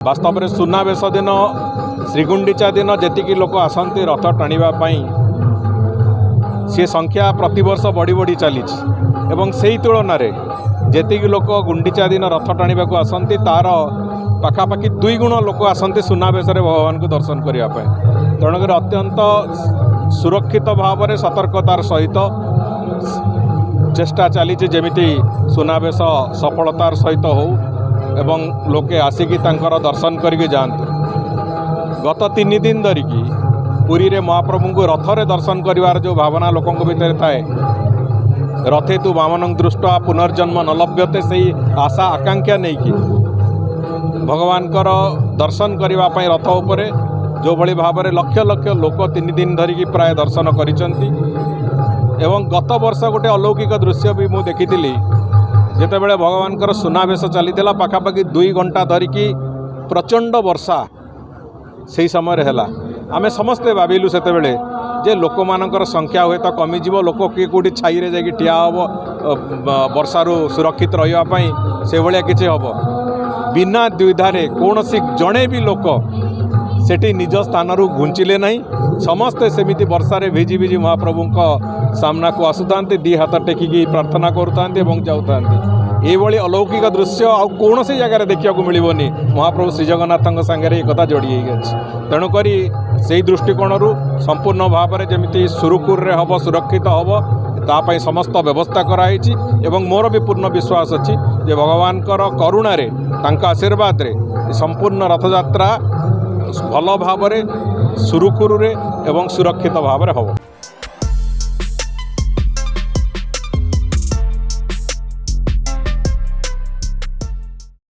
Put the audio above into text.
वास्तव में सुनावेश दिन श्रीगुंडीचा दिन जी लोक आसती रथ टाणवाई सी संख्या प्रतिवर्ष बढ़ी बढ़ी चली से तुलन में जी लोक गुंडीचा दिन रथ टाणा आसती तार पाखापाखि 2 गुण लोक आसती सुनावेश भगवान को दर्शन करने तेणुक अत्यंत सुरक्षित भाव में सतर्कतार सहित चेष्टा चली जमीती सुनावेश सफलतार सहित हो एवं लोके आसिकी तांकर दर्शन करके जातु। गत 3 दिन धरिकी पुरी रे महाप्रभु को रथरे दर्शन करिवार जो भावना लोकों भितर थाए रथे तु वामनं दृष्टा पुनर्जन्म न लभ्यते से आशा आकांक्षा नहीं कि भगवान दर्शन करने रथ उपरे जो भली भाव में लक्ष लक्ष लोक 3 दिन धरिकी प्राय दर्शन करिसंती। एवं गत वर्ष गोटे अलौकिक दृश्य भी मुझे देखी जितेबाला भगवान सुनावेश चली पाखापाखि 2 घंटा धरिकी प्रचंड वर्षा से समय है आम समस्ते भाविलु से जे लोक मानकर संख्या हुए तो कमिज लोक किए कौटी छाई रे जाकि ठिया हम वर्षारू सुरक्षित रही से भाया किसी हम बिना द्विधारे कौन सी जड़े भी लोक सेठी निज स्थान घुंचिले नहीं समस्ते सेमिति वर्षारे भिजी भिजी महाप्रभु सामना को आसुता 2 हाथ टेकिकी प्रार्थना करुता जाऊता ये अलौकिक दृश्य आ कौन सी जगह देखा मिलनी महाप्रभु श्री जगन्नाथ सांगे एक कथा जोड़ी तेणुक से दृष्टिकोण संपूर्ण भाव में जमी सुरुखुर हम सुरक्षित हम तापाई समस्त व्यवस्था कराई एवं मोर भी पूर्ण विश्वास अच्छी जे भगवान करुणारे आशीर्वाद रे संपूर्ण रथयात्रा भल भाव सुरुखुर एवं सुरक्षित भाव में हम।